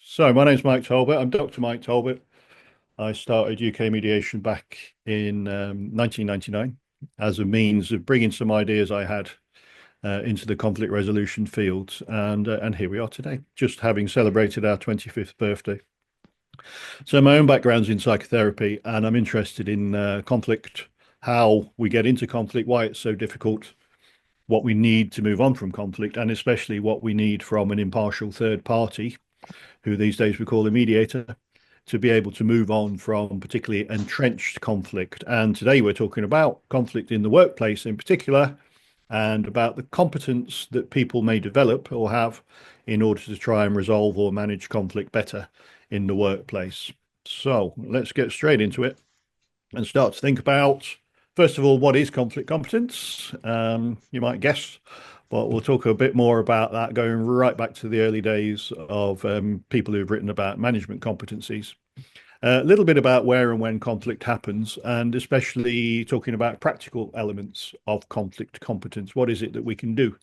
So my name's Mike Talbot. I'm Dr. Mike Talbot. I started UK Mediation back in 1999 as a means of bringing some ideas I had into the conflict resolution field, and here we are today, just having celebrated our 25th birthday. So my own background's in psychotherapy, and I'm interested in conflict, how we get into conflict, why it's so difficult, what we need to move on from conflict, and especially what we need from an impartial third party, who these days we call a mediator, to be able to move on from particularly entrenched conflict. And today we're talking about conflict in the workplace in particular, and about the competence that people may develop or have in order to try and resolve or manage conflict better in the workplace. So let's get straight into it and start to think about, first of all, what is conflict competence? You might guess, but we'll talk a bit more about that going right back to the early days of people who've written about management competencies. A little bit about where and when conflict happens, and especially talking about practical elements of conflict competence. What is it that we can do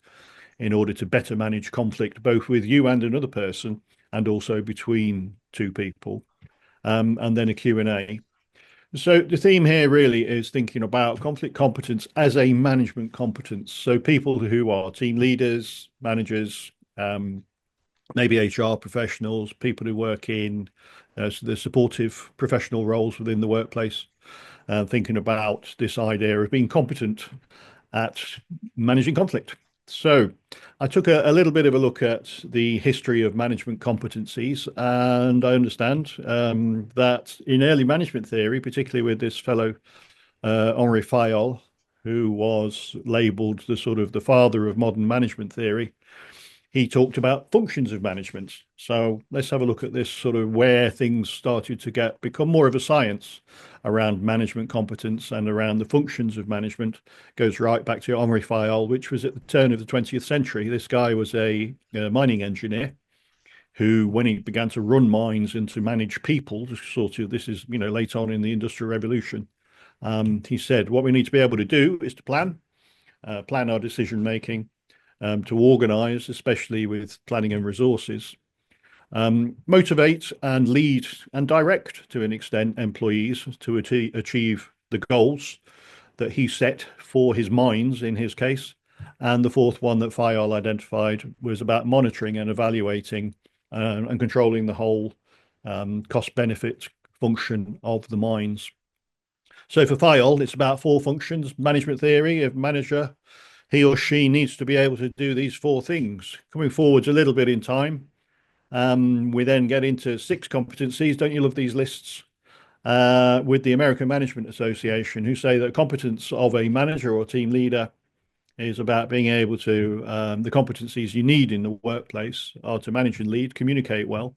in order to better manage conflict, both with you and another person, and also between two people? And then a Q&A. So the theme here really is thinking about conflict competence as a management competence. So people who are team leaders, managers, maybe HR professionals, people who work in the supportive professional roles within the workplace, thinking about this idea of being competent at managing conflict. So I took a little bit of a look at the history of management competencies, and I understand that in early management theory, particularly with this fellow Henri Fayol, who was labeled the sort of the father of modern management theory, he talked about functions of management. So let's have a look at this sort of where things started to become more of a science around management competence and around the functions of management. Goes right back to Henri Fayol, which was at the turn of the 20th century. This guy was a mining engineer who, when he began to run mines and to manage people, sort of, this is, late on in the Industrial Revolution, he said, what we need to be able to do is to plan our decision making, to organize, especially with planning and resources, motivate and lead and direct to an extent employees to achieve the goals that he set for his mines in his case. And the fourth one that Fayol identified was about monitoring and evaluating and controlling the whole cost benefit function of the mines. So for Fayol, it's about four functions: management theory of manager. He or she needs to be able to do these four things. Coming forwards a little bit in time, we then get into six competencies. Don't you love these lists? With the American Management Association, who say that competence of a manager or team leader is about being able to, the competencies you need in the workplace are to manage and lead, communicate well,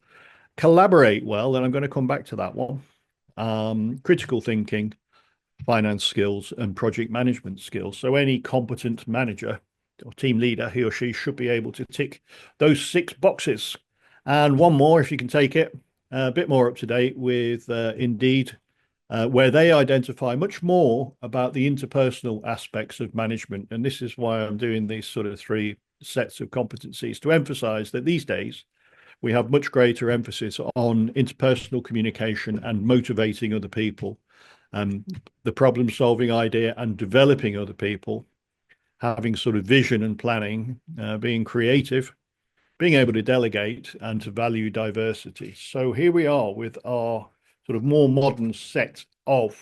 collaborate well, and I'm going to come back to that one, critical thinking, finance skills, and project management skills. So any competent manager or team leader, he or she should be able to tick those six boxes. And one more, if you can take it, a bit more up to date with Indeed, where they identify much more about the interpersonal aspects of management. And this is why I'm doing these sort of three sets of competencies, to emphasize that these days we have much greater emphasis on interpersonal communication and motivating other people, the problem solving idea and developing other people, having sort of vision and planning, being creative, being able to delegate and to value diversity. So here we are with our sort of more modern set of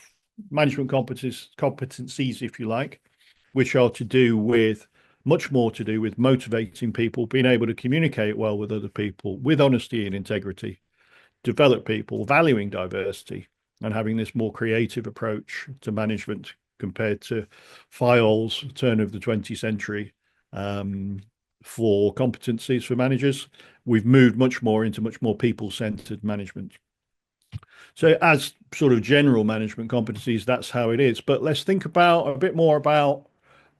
management competencies, if you like, which are to do with much more to do with motivating people, being able to communicate well with other people, with honesty and integrity, develop people, valuing diversity, and having this more creative approach to management compared to Fayol's turn of the 20th century for competencies for managers. We've moved much more into much more people-centered management. So as sort of general management competencies, that's how it is. But let's think about a bit more about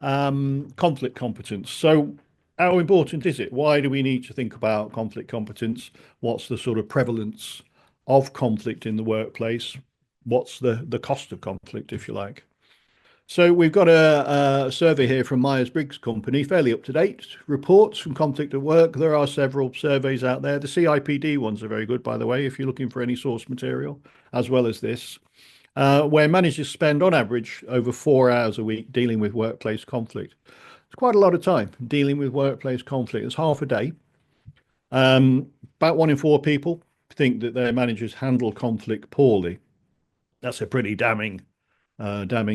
conflict competence. So how important is it? Why do we need to think about conflict competence? What's the sort of prevalence of conflict in the workplace? What's the cost of conflict, if you like? So we've got a survey here from Myers-Briggs Company, fairly up-to-date reports from conflict at work. There are several surveys out there. The CIPD ones are very good, by the way, if you're looking for any source material, as well as this, where managers spend on average over 4 hours a week dealing with workplace conflict. It's quite a lot of time dealing with workplace conflict. It's half a day. About 1 in 4 people think that their managers handle conflict poorly. That's a pretty damning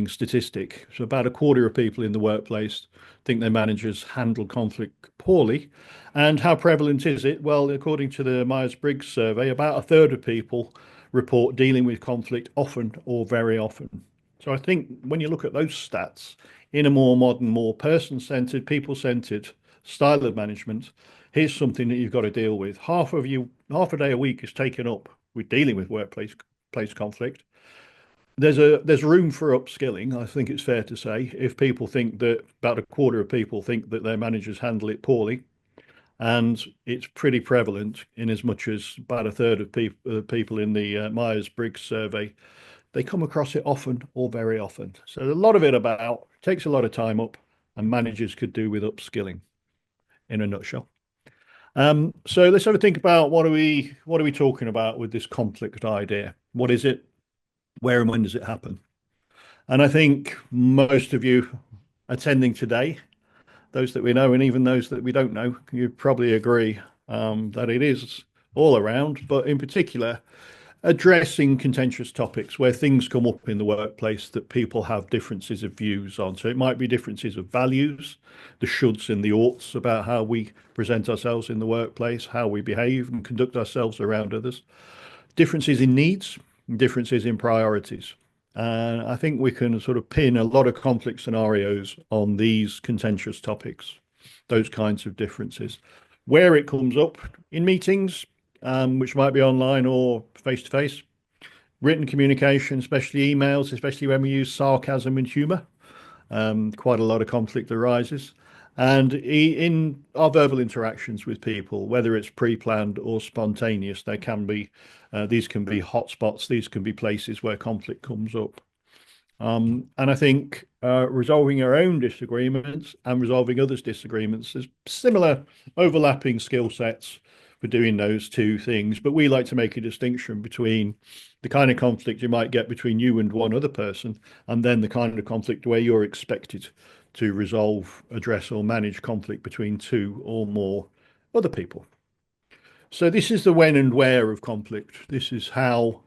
statistic. So about a quarter of people in the workplace think their managers handle conflict poorly. And how prevalent is it? Well, according to the Myers-Briggs survey, about a third of people report dealing with conflict often or very often. So I think when you look at those stats in a more modern, more person-centered, people-centered style of management, here's something that you've got to deal with. Half a day a week is taken up with dealing with workplace conflict. There's room for upskilling. I think it's fair to say if people think that about a quarter of people think that their managers handle it poorly, and it's pretty prevalent in as much as about a third of people in the Myers-Briggs survey, they come across it often or very often. So a lot of it about takes a lot of time up, and managers could do with upskilling in a nutshell. So let's have a think about what are we talking about with this conflict idea? What is it? Where and when does it happen? And I think most of you attending today, those that we know and even those that we don't know, you probably agree that it is all around, but in particular, addressing contentious topics where things come up in the workplace that people have differences of views on. So it might be differences of values, the shoulds and the oughts about how we present ourselves in the workplace, how we behave and conduct ourselves around others, differences in needs, differences in priorities. And I think we can sort of pin a lot of conflict scenarios on these contentious topics, those kinds of differences. Where it comes up in meetings, which might be online or face to face, written communication, especially emails, especially when we use sarcasm and humor, quite a lot of conflict arises. And in our verbal interactions with people, whether it's pre-planned or spontaneous, there can be these can be hotspots. These can be places where conflict comes up. And I think resolving our own disagreements and resolving others' disagreements is similar, overlapping skill sets for doing those two things. But we like to make a distinction between the kind of conflict you might get between you and one other person, and then the kind of conflict where you're expected to resolve, address, or manage conflict between two or more other people. So this is the when and where of conflict. This is how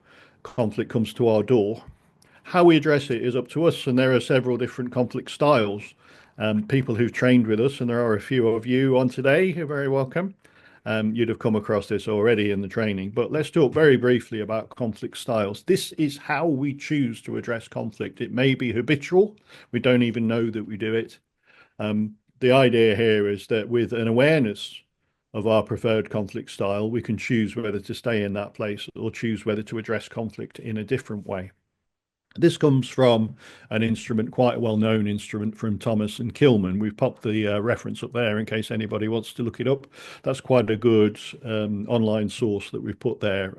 conflict comes to our door. How we address it is up to us, and there are several different conflict styles. People who've trained with us, and there are a few of you on today, you're very welcome. You'd have come across this already in the training, but let's talk very briefly about conflict styles. This is how we choose to address conflict. It may be habitual. We don't even know that we do it. The idea here is that with an awareness of our preferred conflict style, we can choose whether to stay in that place or choose whether to address conflict in a different way. This comes from an instrument, quite a well-known instrument from Thomas and Kilman. We've popped the reference up there in case anybody wants to look it up. That's quite a good online source that we've put there.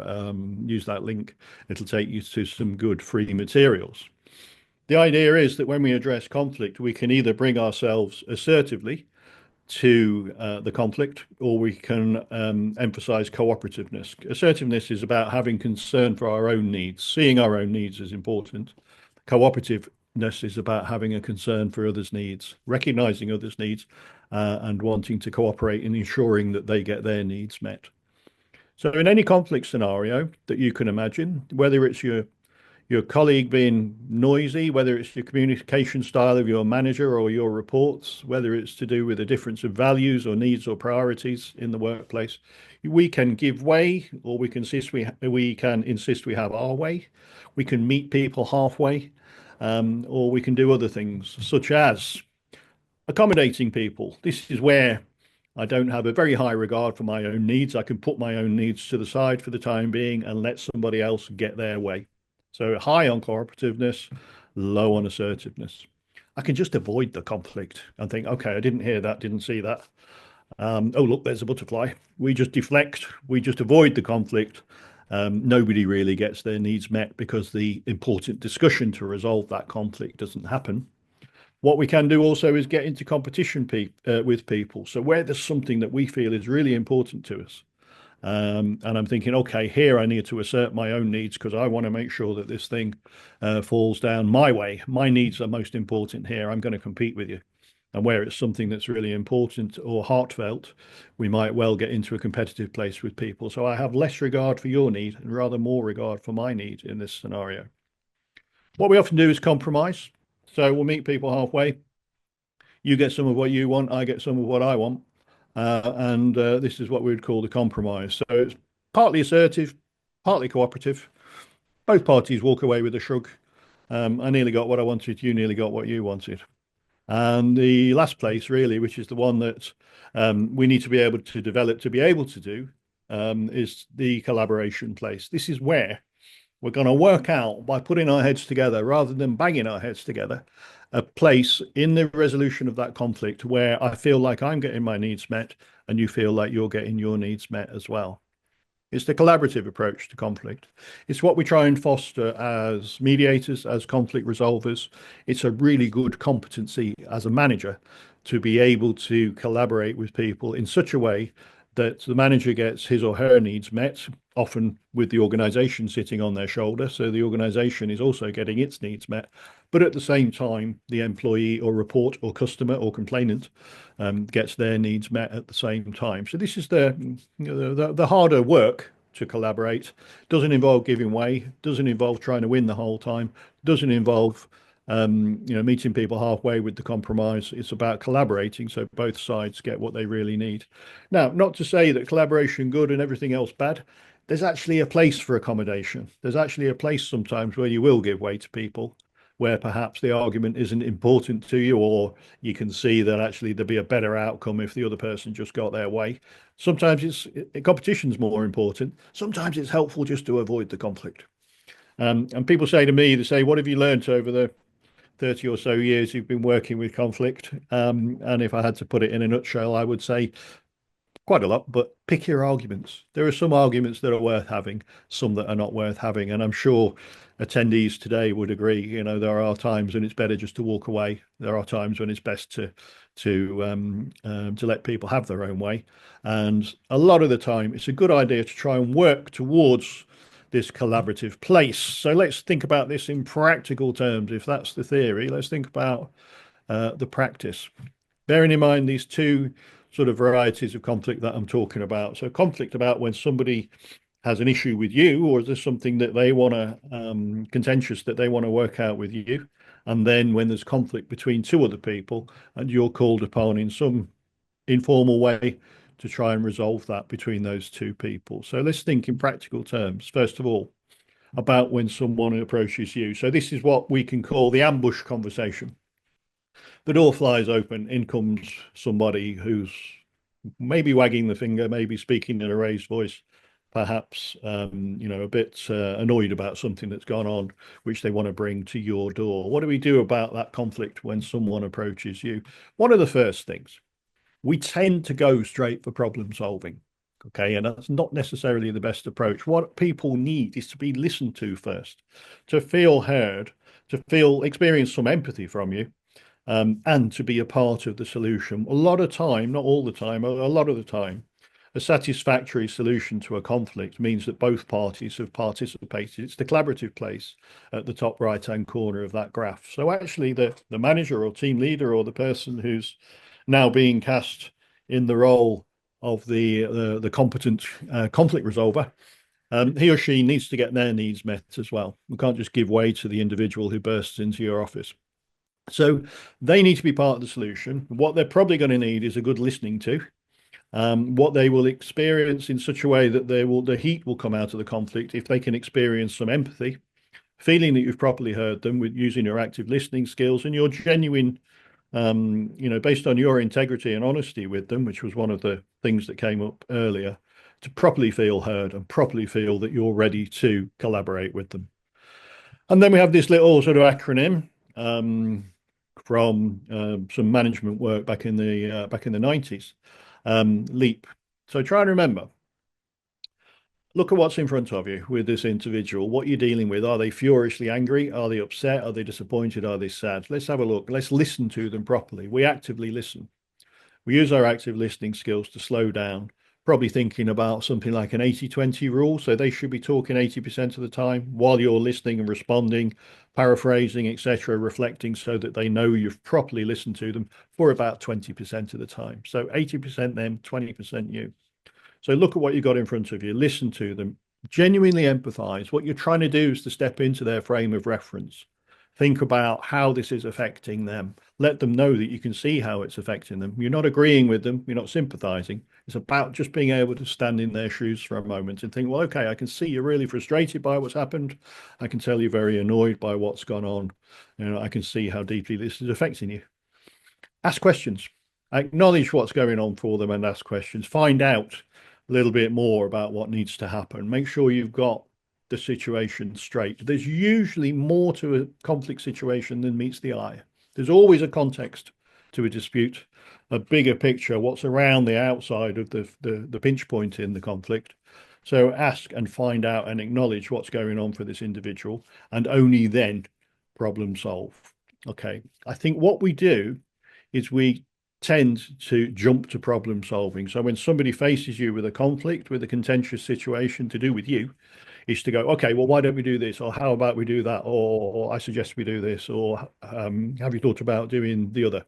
Use that link. It'll take you to some good free materials. The idea is that when we address conflict, we can either bring ourselves assertively to the conflict, or we can emphasize cooperativeness. Assertiveness is about having concern for our own needs, seeing our own needs as important. Cooperativeness is about having a concern for others' needs, recognizing others' needs, and wanting to cooperate in ensuring that they get their needs met. So in any conflict scenario that you can imagine, whether it's your colleague being noisy, whether it's your communication style of your manager or your reports, whether it's to do with a difference of values or needs or priorities in the workplace, we can give way, or we can insist we have our way. We can meet people halfway, or we can do other things, such as accommodating people. This is where I don't have a very high regard for my own needs. I can put my own needs to the side for the time being and let somebody else get their way. So high on cooperativeness, low on assertiveness. I can just avoid the conflict and think, okay, I didn't hear that, didn't see that. Oh, look, there's a butterfly. We just deflect, we just avoid the conflict. Nobody really gets their needs met because the important discussion to resolve that conflict doesn't happen. What we can do also is get into competition with people. So where there's something that we feel is really important to us, and I'm thinking, okay, here I need to assert my own needs because I want to make sure that this thing falls down my way. My needs are most important here. I'm going to compete with you. And where it's something that's really important or heartfelt, we might well get into a competitive place with people. So I have less regard for your need and rather more regard for my need in this scenario. What we often do is compromise. So we'll meet people halfway. You get some of what you want, I get some of what I want. And this is what we would call the compromise. So it's partly assertive, partly cooperative. Both parties walk away with a shrug. I nearly got what I wanted, you nearly got what you wanted. And the last place, really, which is the one that we need to be able to develop to be able to do, is the collaboration place. This is where we're going to work out by putting our heads together rather than banging our heads together, a place in the resolution of that conflict where I feel like I'm getting my needs met and you feel like you're getting your needs met as well. It's the collaborative approach to conflict. It's what we try and foster as mediators, as conflict resolvers. It's a really good competency as a manager to be able to collaborate with people in such a way that the manager gets his or her needs met, often with the organization sitting on their shoulder. So the organization is also getting its needs met. But at the same time, the employee or report or customer or complainant gets their needs met at the same time. So this is the harder work to collaborate. Doesn't involve giving way, doesn't involve trying to win the whole time, doesn't involve meeting people halfway with the compromise. It's about collaborating so both sides get what they really need. Now, not to say that collaboration good and everything else bad. There's actually a place for accommodation. There's actually a place sometimes where you will give way to people, where perhaps the argument isn't important to you, or you can see that actually there'd be a better outcome if the other person just got their way. Sometimes competition's more important. Sometimes it's helpful just to avoid the conflict. And people say to me, they say, what have you learned over the 30 or so years you've been working with conflict? And if I had to put it in a nutshell, I would say quite a lot, but pick your arguments. There are some arguments that are worth having, some that are not worth having. And I'm sure attendees today would agree, there are times when it's better just to walk away. There are times when it's best to let people have their own way. And a lot of the time, it's a good idea to try and work towards this collaborative place. So let's think about this in practical terms. If that's the theory, let's think about the practice. Bearing in mind these two sort of varieties of conflict that I'm talking about. So conflict about when somebody has an issue with you, or is there something that they want to contentious that they want to work out with you? And then when there's conflict between two other people and you're called upon in some informal way to try and resolve that between those two people. So let's think in practical terms, first of all, about when someone approaches you. So this is what we can call the ambush conversation. The door flies open, in comes somebody who's maybe wagging the finger, maybe speaking in a raised voice, perhaps a bit annoyed about something that's gone on, which they want to bring to your door. What do we do about that conflict when someone approaches you? One of the first things, we tend to go straight for problem solving. Okay, and that's not necessarily the best approach. What people need is to be listened to first, to feel heard, to experience some empathy from you, and to be a part of the solution. A lot of time, not all the time, a lot of the time, a satisfactory solution to a conflict means that both parties have participated. It's the collaborative place at the top right-hand corner of that graph. So actually the manager or team leader or the person who's now being cast in the role of the competent conflict resolver, he or she needs to get their needs met as well. We can't just give way to the individual who bursts into your office. So they need to be part of the solution. What they're probably going to need is a good listening to. What they will experience in such a way that the heat will come out of the conflict if they can experience some empathy, feeling that you've properly heard them with using your active listening skills and your genuine, based on your integrity and honesty with them, which was one of the things that came up earlier, to properly feel heard and properly feel that you're ready to collaborate with them. And then we have this little sort of acronym from some management work back in the 90s, LEAP. So try and remember, look at what's in front of you with this individual, what you're dealing with. Are they furiously angry? Are they upset? Are they disappointed? Are they sad? Let's have a look. Let's listen to them properly. We actively listen. We use our active listening skills to slow down, probably thinking about something like an 80-20 rule. So they should be talking 80% of the time while you're listening and responding, paraphrasing, etc., reflecting so that they know you've properly listened to them for about 20% of the time. So 80% them, 20% you. So look at what you've got in front of you, listen to them, genuinely empathize. What you're trying to do is to step into their frame of reference. Think about how this is affecting them. Let them know that you can see how it's affecting them. You're not agreeing with them. You're not sympathizing. It's about just being able to stand in their shoes for a moment and think, well, okay, I can see you're really frustrated by what's happened. I can tell you're very annoyed by what's gone on. I can see how deeply this is affecting you. Ask questions. Acknowledge what's going on for them and ask questions. Find out a little bit more about what needs to happen. Make sure you've got the situation straight. There's usually more to a conflict situation than meets the eye. There's always a context to a dispute, a bigger picture, what's around the outside of the pinch point in the conflict. So ask and find out and acknowledge what's going on for this individual, and only then problem solve. Okay. I think what we do is we tend to jump to problem solving. So when somebody faces you with a conflict, with a contentious situation to do with you, is to go, okay, well, why don't we do this? Or how about we do that? Or I suggest we do this. Or have you thought about doing the other?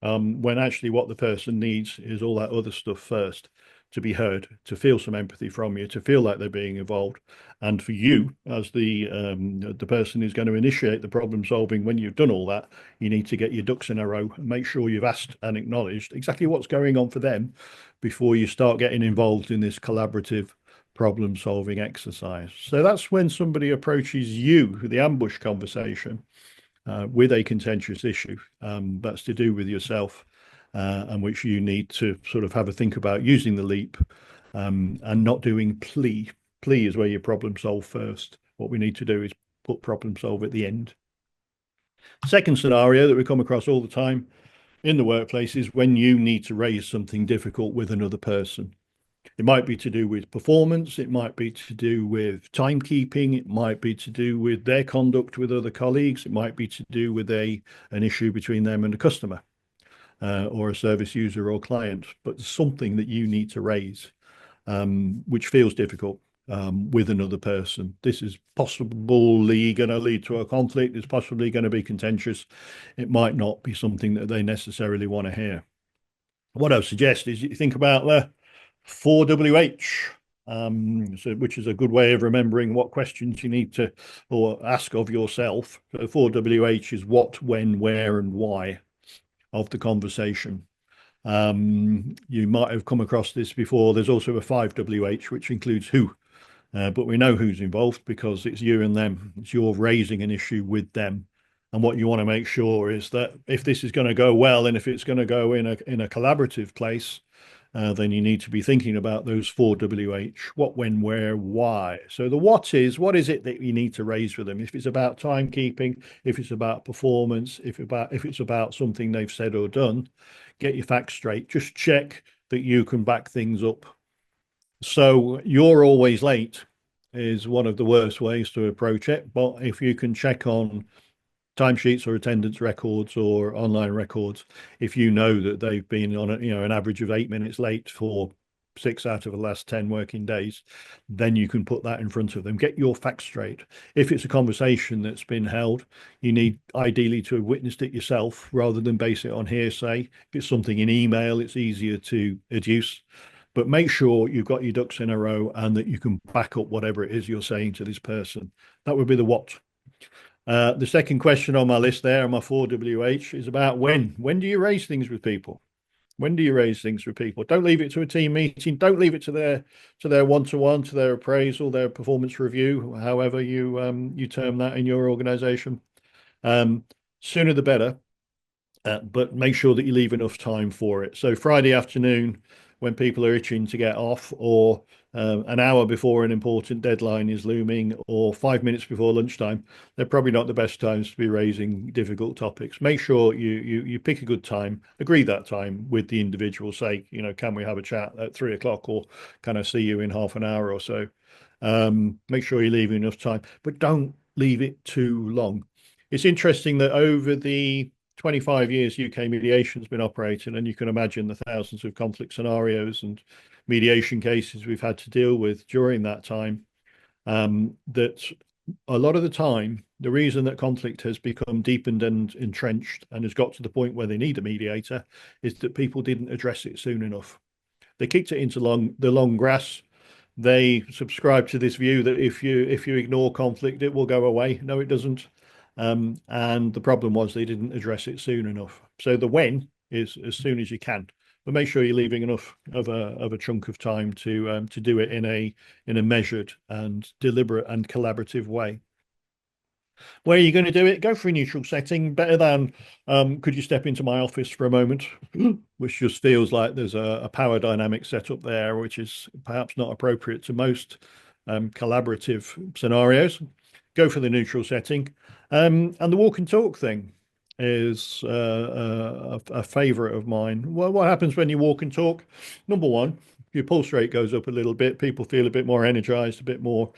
When actually what the person needs is all that other stuff first, to be heard, to feel some empathy from you, to feel like they're being involved, and for you as the person who's going to initiate the problem solving. When you've done all that, you need to get your ducks in a row and make sure you've asked and acknowledged exactly what's going on for them before you start getting involved in this collaborative problem solving exercise. So that's when somebody approaches you, the ambush conversation, with a contentious issue that's to do with yourself, and which you need to sort of have a think about using the leap, and not doing plea. Plea is where you problem solve first. What we need to do is put problem solve at the end. Second scenario that we come across all the time in the workplace is when you need to raise something difficult with another person. It might be to do with performance. It might be to do with timekeeping. It might be to do with their conduct with other colleagues. It might be to do with an issue between them and a customer, or a service user or client, but something that you need to raise, which feels difficult with another person. This is possibly going to lead to a conflict. It's possibly going to be contentious. It might not be something that they necessarily want to hear. What I would suggest is you think about the 4WH, which is a good way of remembering what questions you need to or ask of yourself. So 4WH is what, when, where, and why of the conversation. You might have come across this before. There's also a 5WH, which includes who, but we know who's involved because it's you and them. It's you're raising an issue with them. And what you want to make sure is that if this is going to go well, and if it's going to go in a collaborative place, then you need to be thinking about those 4WH: what, when, where, why. So the what is it that you need to raise with them? If it's about timekeeping, if it's about performance, if it's about something they've said or done, get your facts straight. Just check that you can back things up. So you're always late is one of the worst ways to approach it. But if you can check on timesheets or attendance records or online records, if you know that they've been on an average of 8 minutes late for 6 out of the last 10 working days, then you can put that in front of them. Get your facts straight. If it's a conversation that's been held, you need ideally to have witnessed it yourself rather than base it on hearsay. If it's something in email, it's easier to adduce. But make sure you've got your ducks in a row and that you can back up whatever it is you're saying to this person. That would be the what. The second question on my list there, on my 4WH, is about when. When do you raise things with people? When do you raise things with people? Don't leave it to a team meeting. Don't leave it to their one-to-one, to their appraisal, their performance review, however you term that in your organization. Sooner the better, but make sure that you leave enough time for it. So Friday afternoon, when people are itching to get off, or an hour before an important deadline is looming, or 5 minutes before lunchtime. They're probably not the best times to be raising difficult topics. Make sure you pick a good time, agree that time with the individual. Say, can we have a chat at 3 o'clock, or can I see you in half an hour or so? Make sure you leave enough time, but don't leave it too long. It's interesting that over the 25 years UK mediation's been operating, and you can imagine the thousands of conflict scenarios and mediation cases we've had to deal with during that time, that a lot of the time, the reason that conflict has become deepened and entrenched and has got to the point where they need a mediator is that people didn't address it soon enough. They kicked it into the long grass. They subscribe to this view that if you ignore conflict, it will go away. No, it doesn't. And the problem was they didn't address it soon enough. So the when is as soon as you can, but make sure you're leaving enough of a chunk of time to do it in a measured and deliberate and collaborative way. Where are you going to do it? Go for a neutral setting. Better than, could you step into my office for a moment? Which just feels like there's a power dynamic set up there, which is perhaps not appropriate to most collaborative scenarios. Go for the neutral setting. And the walk and talk thing is a favorite of mine. Well, what happens when you walk and talk? Number one, your pulse rate goes up a little bit. People feel a bit more energized, a bit more,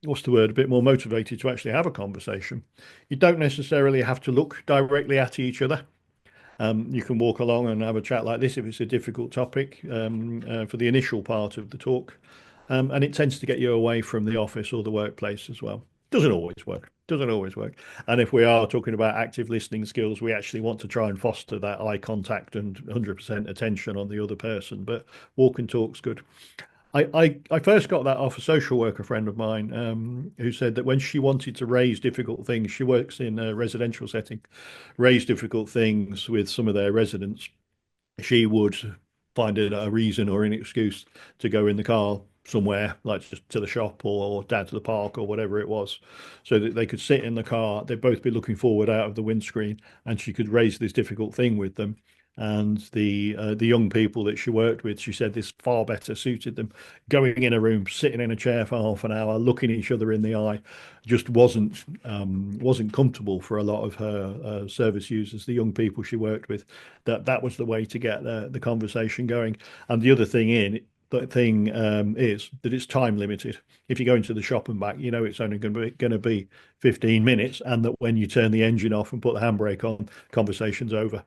what's the word, a bit more motivated to actually have a conversation. You don't necessarily have to look directly at each other. You can walk along and have a chat like this if it's a difficult topic for the initial part of the talk. And it tends to get you away from the office or the workplace as well. Doesn't always work. Doesn't always work. And if we are talking about active listening skills, we actually want to try and foster that eye contact and 100% attention on the other person. But walk and talk's good. I first got that off a social worker friend of mine, who said that when she wanted to raise difficult things, she works in a residential setting, raise difficult things with some of their residents, she would find a reason or an excuse to go in the car somewhere, like just to the shop or down to the park or whatever it was, so that they could sit in the car. They'd both be looking forward out of the windscreen, and she could raise this difficult thing with them. And the young people that she worked with, she said this far better suited them. Going in a room, sitting in a chair for half an hour, looking each other in the eye, just wasn't comfortable for a lot of her service users, the young people she worked with. That was the way to get the conversation going. And the other thing is that it's time limited. If you go into the shop and back, it's only going to be 15 minutes, and that when you turn the engine off and put the handbrake on, conversation's over.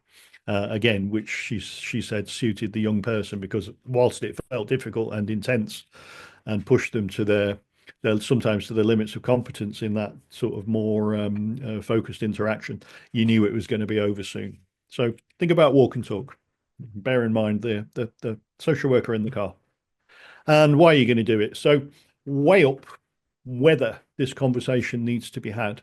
Again, which she said suited the young person, because whilst it felt difficult and intense and pushed them to their sometimes to the limits of competence in that sort of more focused interaction, you knew it was going to be over soon. So think about walk and talk. Bear in mind the social worker in the car. And why are you going to do it? So weigh up whether this conversation needs to be had.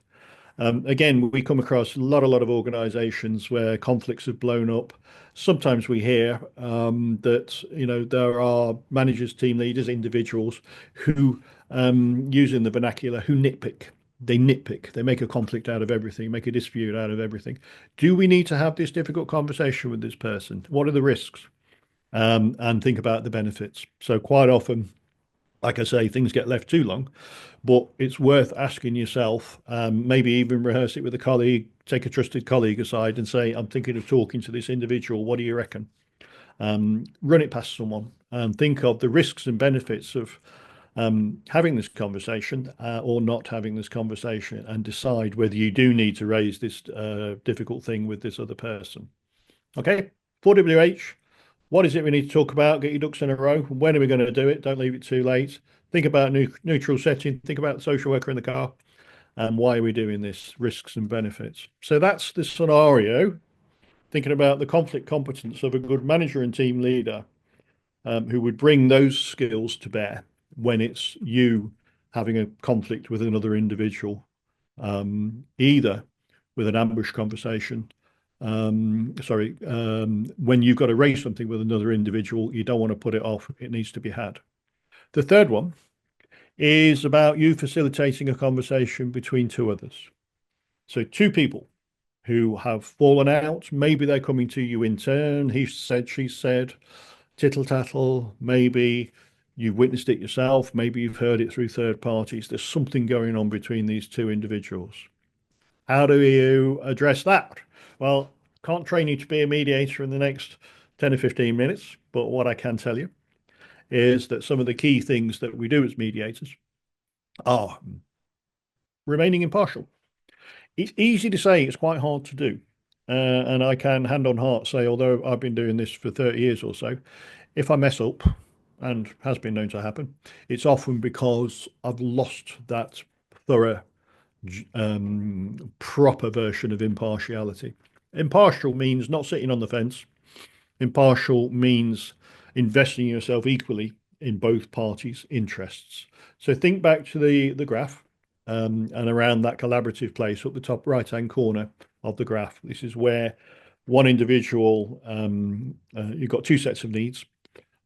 Again, we come across a lot of organizations where conflicts have blown up. Sometimes we hear that there are managers, team leaders, individuals who, using the vernacular, who nitpick. They nitpick. They make a conflict out of everything, make a dispute out of everything. Do we need to have this difficult conversation with this person? What are the risks? And think about the benefits. So quite often, like I say, things get left too long, but it's worth asking yourself, maybe even rehearse it with a colleague, take a trusted colleague aside and say, I'm thinking of talking to this individual. What do you reckon? Run it past someone and think of the risks and benefits of having this conversation or not having this conversation, and decide whether you do need to raise this difficult thing with this other person. Okay, 4WH. What is it we need to talk about? Get your ducks in a row. When are we going to do it? Don't leave it too late. Think about neutral setting. Think about the social worker in the car. And why are we doing this? Risks and benefits. So that's the scenario. Thinking about the conflict competence of a good manager and team leader, who would bring those skills to bear when it's you having a conflict with another individual, either with an ambush conversation. When you've got to raise something with another individual, you don't want to put it off. It needs to be had. The third one is about you facilitating a conversation between two others. So two people who have fallen out, maybe they're coming to you in turn, he said, she said, tittle tattle, maybe you've witnessed it yourself, maybe you've heard it through third parties. There's something going on between these two individuals. How do you address that? Well, can't train you to be a mediator in the next 10 or 15 minutes, but what I can tell you is that some of the key things that we do as mediators are remaining impartial. It's easy to say, it's quite hard to do. And I can hand on heart say, although I've been doing this for 30 years or so, if I mess up, and has been known to happen, it's often because I've lost that thorough, proper version of impartiality. Impartial means not sitting on the fence. Impartial means investing yourself equally in both parties' interests. So think back to the graph and around that collaborative place up the top right-hand corner of the graph. This is where one individual, you've got two sets of needs.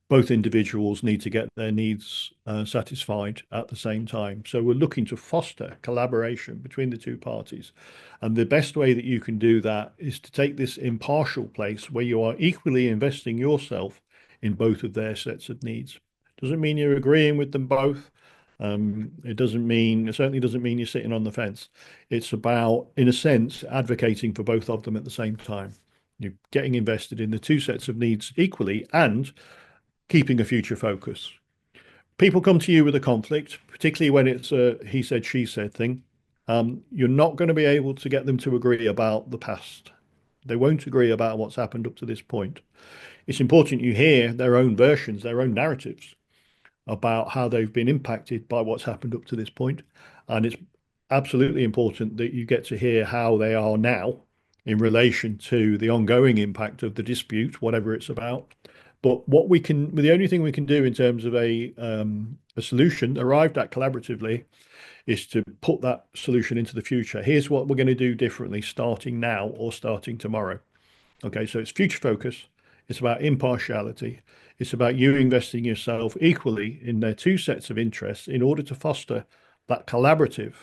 Both individuals need to get their needs satisfied at the same time. So we're looking to foster collaboration between the two parties. And the best way that you can do that is to take this impartial place where you are equally investing yourself in both of their sets of needs. Doesn't mean you're agreeing with them both. It certainly doesn't mean you're sitting on the fence. It's about, in a sense, advocating for both of them at the same time. You're getting invested in the two sets of needs equally and keeping a future focus. People come to you with a conflict, particularly when it's a he said, she said thing. You're not going to be able to get them to agree about the past. They won't agree about what's happened up to this point. It's important you hear their own versions, their own narratives about how they've been impacted by what's happened up to this point. And it's absolutely important that you get to hear how they are now in relation to the ongoing impact of the dispute, whatever it's about. But the only thing we can do in terms of a solution arrived at collaboratively is to put that solution into the future. Here's what we're going to do differently starting now or starting tomorrow. Okay, so it's future focus. It's about impartiality. It's about you investing yourself equally in their two sets of interests in order to foster that collaborative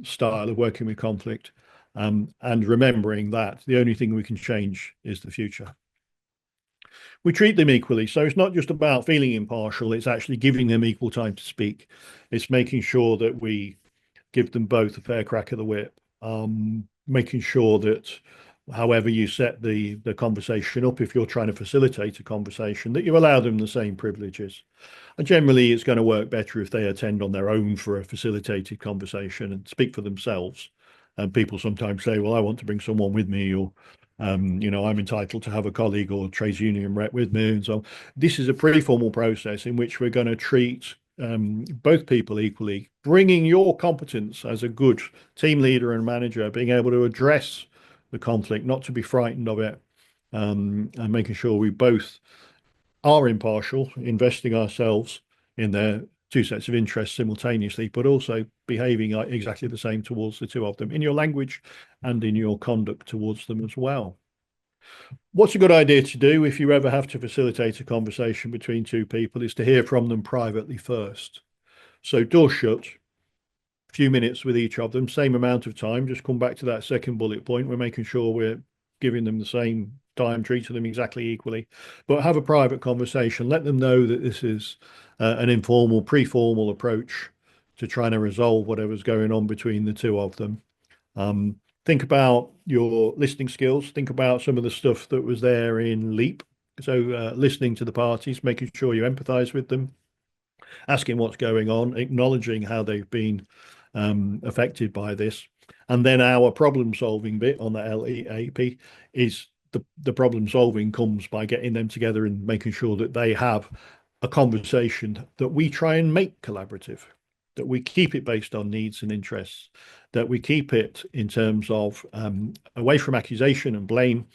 style of working with conflict, and remembering that the only thing we can change is the future. We treat them equally. So it's not just about feeling impartial, it's actually giving them equal time to speak. It's making sure that we give them both a fair crack of the whip, making sure that however you set the conversation up, if you're trying to facilitate a conversation, that you allow them the same privileges. And generally, it's going to work better if they attend on their own for a facilitated conversation and speak for themselves. And people sometimes say, well, I want to bring someone with me, or I'm entitled to have a colleague or trades union rep with me. And so this is a pretty formal process in which we're going to treat both people equally, bringing your competence as a good team leader and manager, being able to address the conflict, not to be frightened of it, and making sure we both are impartial, investing ourselves in their two sets of interests simultaneously, but also behaving exactly the same towards the two of them in your language and in your conduct towards them as well. What's a good idea to do if you ever have to facilitate a conversation between two people is to hear from them privately first. So door shut, a few minutes with each of them, same amount of time, just come back to that second bullet point. We're making sure we're giving them the same time, treating them exactly equally, but have a private conversation. Let them know that this is an informal, pre-formal approach to trying to resolve whatever's going on between the two of them. Think about your listening skills. Think about some of the stuff that was there in LEAP. So listening to the parties, making sure you empathize with them, asking what's going on, acknowledging how they've been affected by this. And then our problem solving bit on the LEAP is the problem solving comes by getting them together and making sure that they have a conversation that we try and make collaborative, that we keep it based on needs and interests, that we keep it in terms of away from accusation and blame,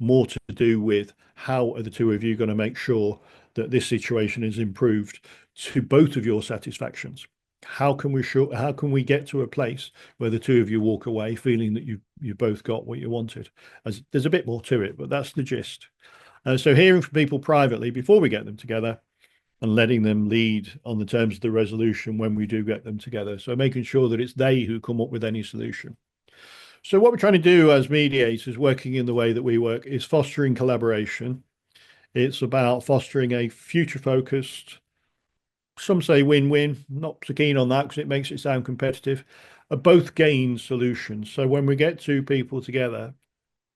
more to do with how are the two of you going to make sure that this situation is improved to both of your satisfactions. How can we get to a place where the two of you walk away feeling that you both got what you wanted? There's a bit more to it, but that's the gist. So hearing from people privately before we get them together, and letting them lead on the terms of the resolution when we do get them together. So making sure that it's they who come up with any solution. So what we're trying to do as mediators, working in the way that we work, is fostering collaboration, It's about fostering a future-focused, some say win-win, not so keen on that because it makes it sound competitive, a both gain solution. So when we get two people together,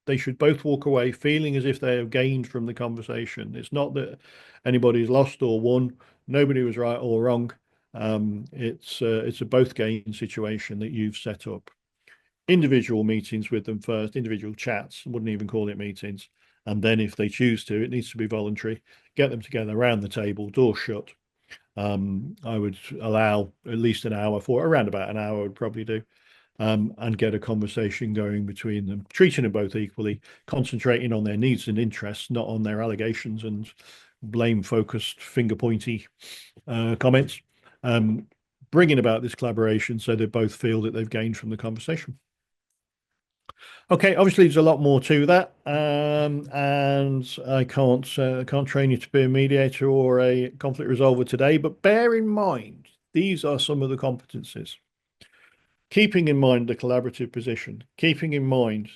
they should both walk away feeling as if they have gained from the conversation. It's not that anybody's lost or won. Nobody was right or wrong. It's a both gain situation that you've set up. Individual meetings with them first, individual chats, wouldn't even call it meetings. And then if they choose to, it needs to be voluntary. Get them together around the table, door shut. I would allow at least an hour for around about an hour would probably do, and get a conversation going between them, treating them both equally, concentrating on their needs and interests, not on their allegations and blame focused, finger pointy comments, bringing about this collaboration so they both feel that they've gained from the conversation. Okay, obviously there's a lot more to that, and I can't train you to be a mediator or a conflict resolver today. But bear in mind, these are some of the competencies. Keeping in mind the collaborative position, keeping in mind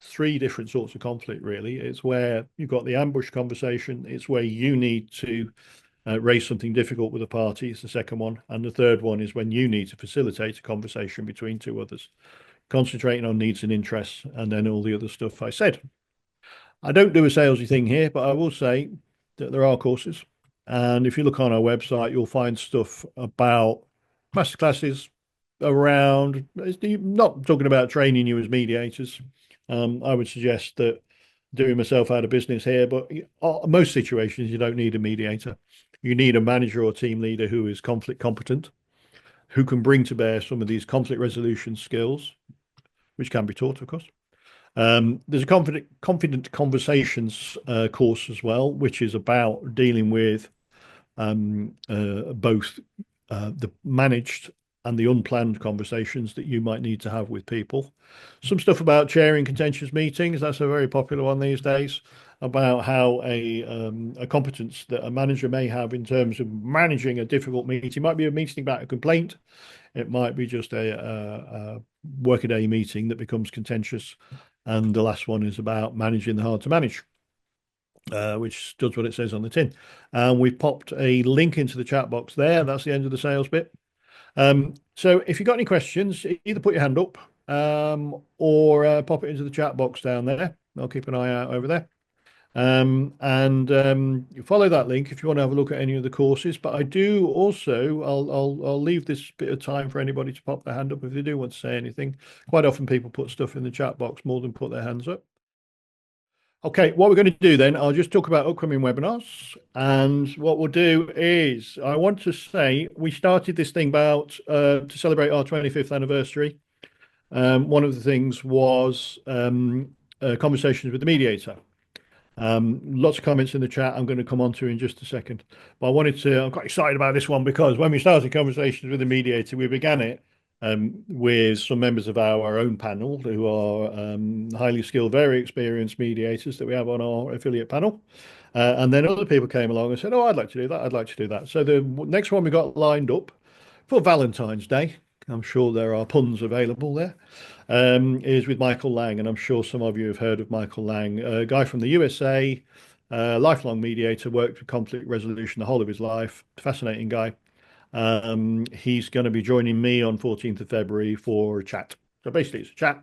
three different sorts of conflict. Really, it's where you've got the ambush conversation. It's where you need to raise something difficult with a party. It's the second one, and the third one is when you need to facilitate a conversation between two others, concentrating on needs and interests, and then all the other stuff I said. I don't do a salesy thing here, but I will say that there are courses. And if you look on our website, you'll find stuff about masterclasses around, not talking about training you as mediators. I would suggest that doing myself out of business here, but most situations you don't need a mediator. You need a manager or team leader who is conflict competent, who can bring to bear some of these conflict resolution skills, which can be taught, of course. There's a confident conversations course as well, which is about dealing with both the managed and the unplanned conversations that you might need to have with people. Some stuff about chairing contentious meetings. That's a very popular one these days, about how a competence that a manager may have in terms of managing a difficult meeting. It might be a meeting about a complaint. It might be just a workaday meeting that becomes contentious. And the last one is about managing the hard to manage, which does what it says on the tin. And we've popped a link into the chat box there. That's the end of the sales bit. So if you've got any questions, either put your hand up or pop it into the chat box down there. I'll keep an eye out over there. And you follow that link if you want to have a look at any of the courses. But I do also, I'll leave this bit of time for anybody to pop their hand up if they do want to say anything. Quite often people put stuff in the chat box more than put their hands up. Okay, what we're going to do then, I'll just talk about upcoming webinars. And what we'll do is, I want to say, we started this thing about to celebrate our 25th anniversary. One of the things was conversations with the mediator. Lots of comments in the chat I'm going to come on to in just a second. But I'm quite excited about this one because when we started conversations with the mediator, we began it with some members of our own panel who are highly skilled, very experienced mediators that we have on our affiliate panel. And then other people came along and said, oh, I'd like to do that. I'd like to do that. So the next one we got lined up for Valentine's Day, I'm sure there are puns available there, is with Michael Lang. And I'm sure some of you have heard of Michael Lang, a guy from the USA, lifelong mediator, worked with conflict resolution the whole of his life. Fascinating guy. He's going to be joining me on 14th of February for a chat. So basically, it's a chat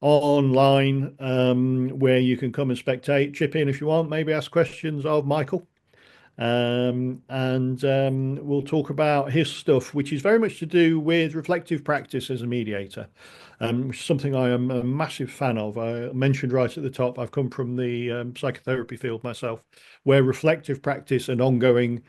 online where you can come and spectate, chip in if you want, maybe ask questions of Michael. And we'll talk about his stuff, which is very much to do with reflective practice as a mediator, which is something I am a massive fan of. I mentioned right at the top, I've come from the psychotherapy field myself, where reflective practice and ongoing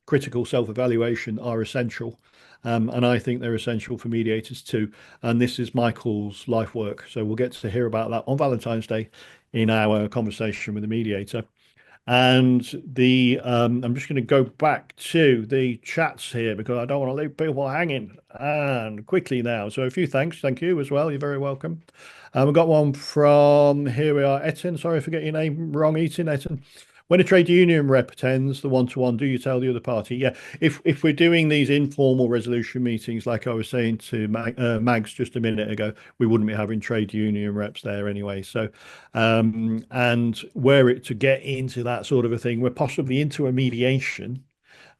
critical self-evaluation are essential. And I think they're essential for mediators too. And this is Michael's life work. So we'll get to hear about that on Valentine's Day in our conversation with the mediator. And I'm just going to go back to the chats here because I don't want to leave people hanging. And quickly now. So a few thanks. Thank you as well. You're very welcome. We've got one from, here we are, Etin. Sorry for getting your name wrong, Etin. When a trade union rep attends the one-to-one, do you tell the other party? Yeah, if we're doing these informal resolution meetings, like I was saying to Mags just a minute ago, we wouldn't be having trade union reps there anyway. So, and were it to get into that sort of a thing, we're possibly into a mediation,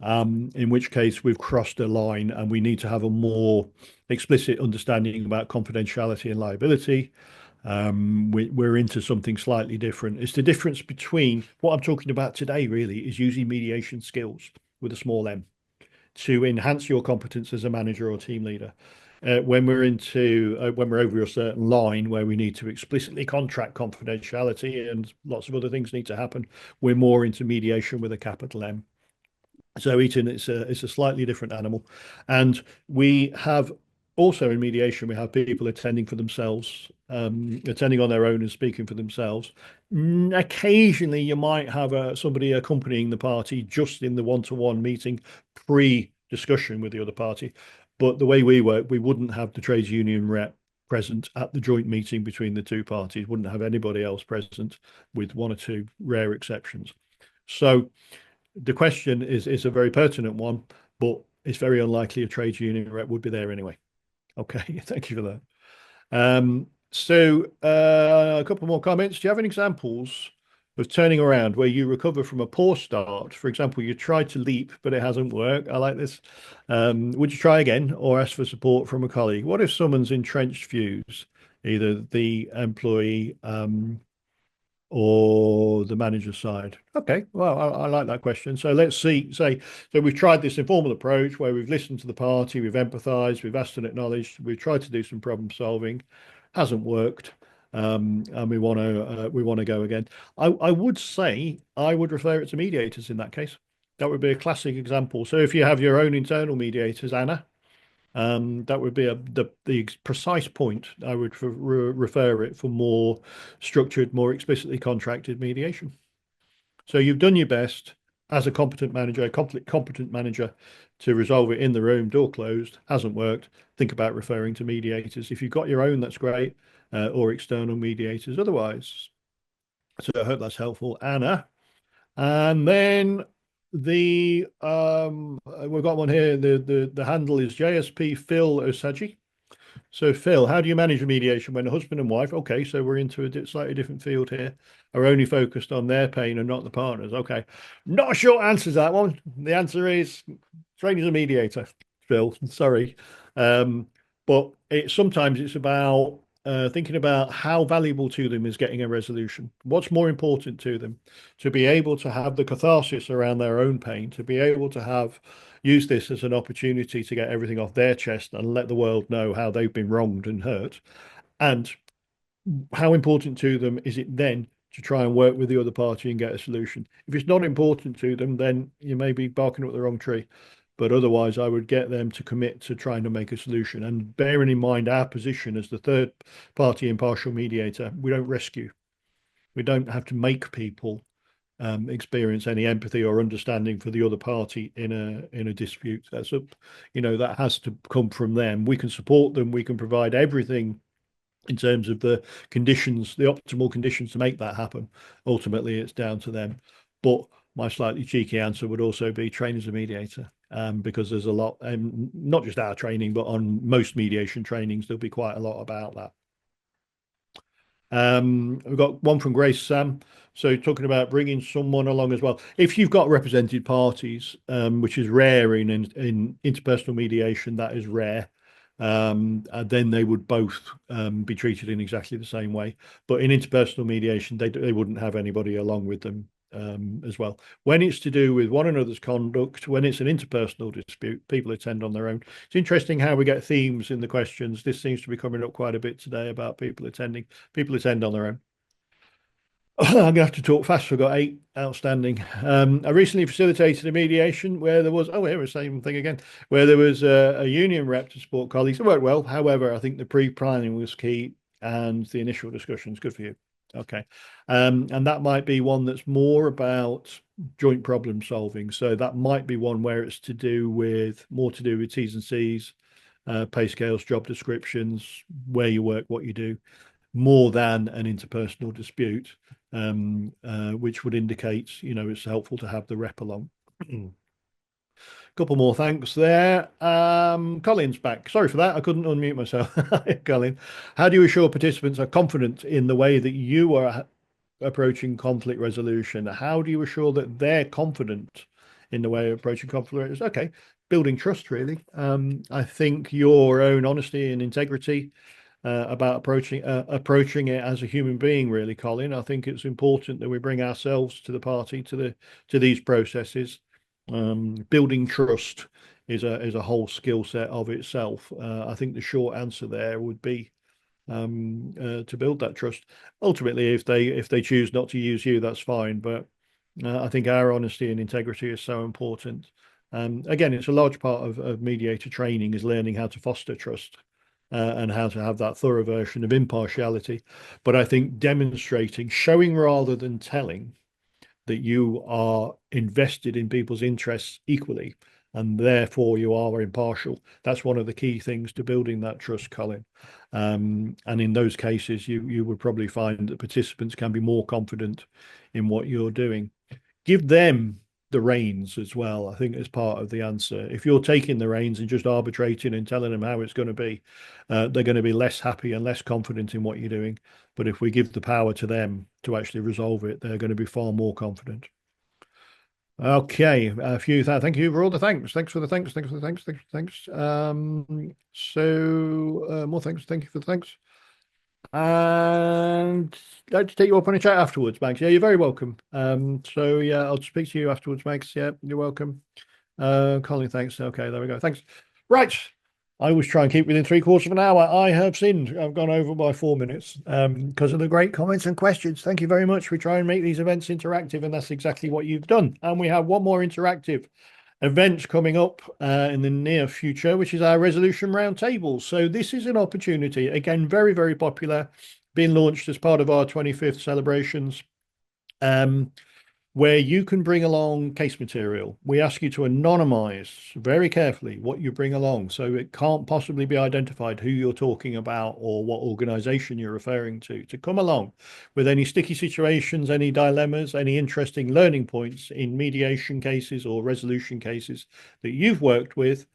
in which case we've crossed a line and we need to have a more explicit understanding about confidentiality and liability. We're into something slightly different. It's the difference between what I'm talking about today, really, is using mediation skills with a small m to enhance your competence as a manager or team leader. When we're over a certain line where we need to explicitly contract confidentiality and lots of other things need to happen, we're more into mediation with a capital M. So Eaton, it's a slightly different animal, and we have also in mediation we have people attending for themselves, attending on their own and speaking for themselves. Occasionally, you might have somebody accompanying the party just in the one-to-one meeting, pre-discussion with the other party. But the way we work, we wouldn't have the trades union rep present at the joint meeting between the two parties. Wouldn't have anybody else present, with one or two rare exceptions. So the question is a very pertinent one, but it's very unlikely a trade union rep would be there anyway. Okay, thank you for that. A couple more comments. Do you have any examples of turning around where you recover from a poor start? For example, you tried to leap, but it hasn't worked. I like this. Would you try again or ask for support from a colleague? What if someone's entrenched views, either the employee or the manager side? Okay, well, I like that question. So let's so we've tried this informal approach where we've listened to the party, we've empathized, we've asked and acknowledged, we've tried to do some problem solving, hasn't worked, and we want to go again. I would say I would refer it to mediators in that case. That would be a classic example. So if you have your own internal mediators, Anna, that would be the precise point I would refer it for more structured, more explicitly contracted mediation. So you've done your best as a competent manager, a competent manager, to resolve it in the room, door closed, hasn't worked. Think about referring to mediators. If you've got your own, that's great, or external mediators otherwise. So I hope that's helpful, Anna. And then we've got one here. The handle is JSP Phil Osaji. So Phil, how do you manage remediation when a husband and wife, okay, so we're into a slightly different field here, are only focused on their pain and not the partners? Okay, not a short answer to that one. The answer is train as a mediator, Phil. Sorry, but sometimes it's about thinking about how valuable to them is getting a resolution. What's more important to them? To be able to have the catharsis around their own pain, to be able to use this as an opportunity to get everything off their chest and let the world know how they've been wronged and hurt. And how important to them is it then to try and work with the other party and get a solution? If it's not important to them, then you may be barking up the wrong tree. But otherwise, I would get them to commit to trying to make a solution. And bearing in mind our position as the third party impartial mediator, we don't rescue. We don't have to make people experience any empathy or understanding for the other party in a dispute. That has to come from them. We can support them. We can provide everything in terms of the conditions, the optimal conditions to make that happen. Ultimately, it's down to them. But my slightly cheeky answer would also be train as a mediator, because there's a lot, not just our training, but on most mediation trainings, there'll be quite a lot about that. We've got one from Grace Sam. So talking about bringing someone along as well. If you've got represented parties, which is rare in interpersonal mediation, that is rare. Then they would both be treated in exactly the same way. But in interpersonal mediation, they wouldn't have anybody along with them as well. When it's to do with one another's conduct, when it's an interpersonal dispute, people attend on their own. It's interesting how we get themes in the questions. This seems to be coming up quite a bit today about people attending. People attend on their own. I'm going to have to talk fast. We've got 8 outstanding. I recently facilitated a mediation where there was, here we're same thing again, where there was a union rep to support colleagues. It worked well. However, I think the pre-planning was key and the initial discussions. Good for you. Okay. And that might be one that's more about joint problem solving. So that might be one where it's more to do with T's and C's, pay scales, job descriptions, where you work, what you do. more than an interpersonal dispute, which would indicate, it's helpful to have the rep along. Couple more thanks there. Colin's back. Sorry for that. I couldn't unmute myself. Colin, how do you assure participants are confident in the way that you are approaching conflict resolution? How do you assure that they're confident in the way of approaching conflict resolution? Okay, building trust, really. I think your own honesty and integrity about approaching it as a human being, really, Colin. I think it's important that we bring ourselves to the party, to these processes. Building trust is a whole skill set of itself. I think the short answer there would be to build that trust. Ultimately, if they choose not to use you, that's fine. But I think our honesty and integrity is so important. Again, it's a large part of mediator training is learning how to foster trust and how to have that thorough version of impartiality. But I think demonstrating, showing rather than telling, that you are invested in people's interests equally, and therefore you are impartial. That's one of the key things to building that trust, Colin. And in those cases, you would probably find that participants can be more confident in what you're doing. Give them the reins as well, I think, as part of the answer. If you're taking the reins and just arbitrating and telling them how it's going to be, they're going to be less happy and less confident in what you're doing. But if we give the power to them to actually resolve it, they're going to be far more confident. Okay, thank you for all the thanks. Thanks for the thanks. Thanks for the thanks. Thanks. More thanks. Thank you for the thanks. And I'd like to take you up on a chat afterwards, Max. Yeah, you're very welcome. So yeah, I'll speak to you afterwards, Max. Yeah, you're welcome. Colin, thanks. Okay, there we go. Thanks. Right. I always try and keep within 3/4 of an hour. I have sinned. I've gone over by 4 minutes because of the great comments and questions. Thank you very much. We try and make these events interactive, and that's exactly what you've done. And we have one more interactive event coming up in the near future, which is our resolution roundtable. So this is an opportunity, again, very, very popular, being launched as part of our 25th celebrations. Where you can bring along case material. We ask you to anonymize very carefully what you bring along, so it can't possibly be identified who you're talking about or what organization you're referring to come along with any sticky situations, any dilemmas, any interesting learning points in mediation cases or resolution cases that you've worked with.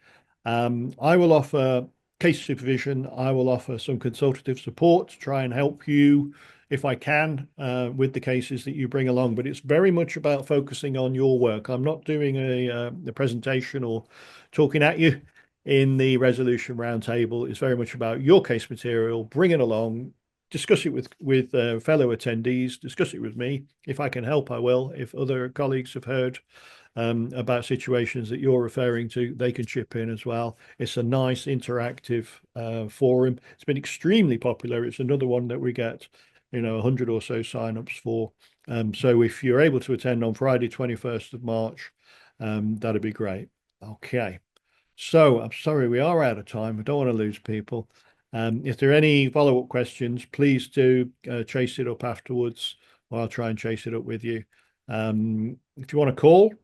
I will offer case supervision. I will offer some consultative support to try and help you, if I can, with the cases that you bring along. But it's very much about focusing on your work. I'm not doing a presentation or talking at you in the resolution roundtable. It's very much about your case material. Bring it along, discuss it with fellow attendees, discuss it with me. If I can help, I will. If other colleagues have heard about situations that you're referring to, they can chip in as well. It's a nice interactive forum. It's been extremely popular. It's another one that we get 100 or so signups for. So if you're able to attend on Friday, 21st of March, that'd be great. Okay. So I'm sorry, we are out of time. I don't want to lose people. If there are any follow-up questions, please do chase it up afterwards, or I'll try and chase it up with you. If you want to call,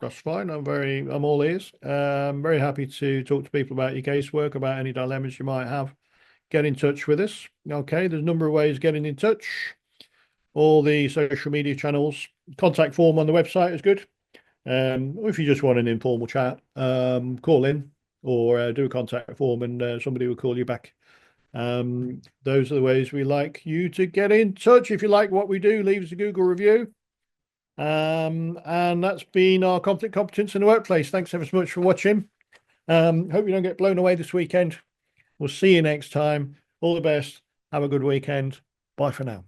that's fine. I'm all ears. I'm very happy to talk to people about your casework, about any dilemmas you might have. Get in touch with us. Okay, there's a number of ways of getting in touch. All the social media channels, contact form on the website is good. If you just want an informal chat, call in or do a contact form and somebody will call you back. Those are the ways we like you to get in touch. If you like what we do, leave us a Google review. And that's been our conflict competence in the workplace. Thanks ever so much for watching. Hope you don't get blown away this weekend. We'll see you next time. All the best. Have a good weekend. Bye for now.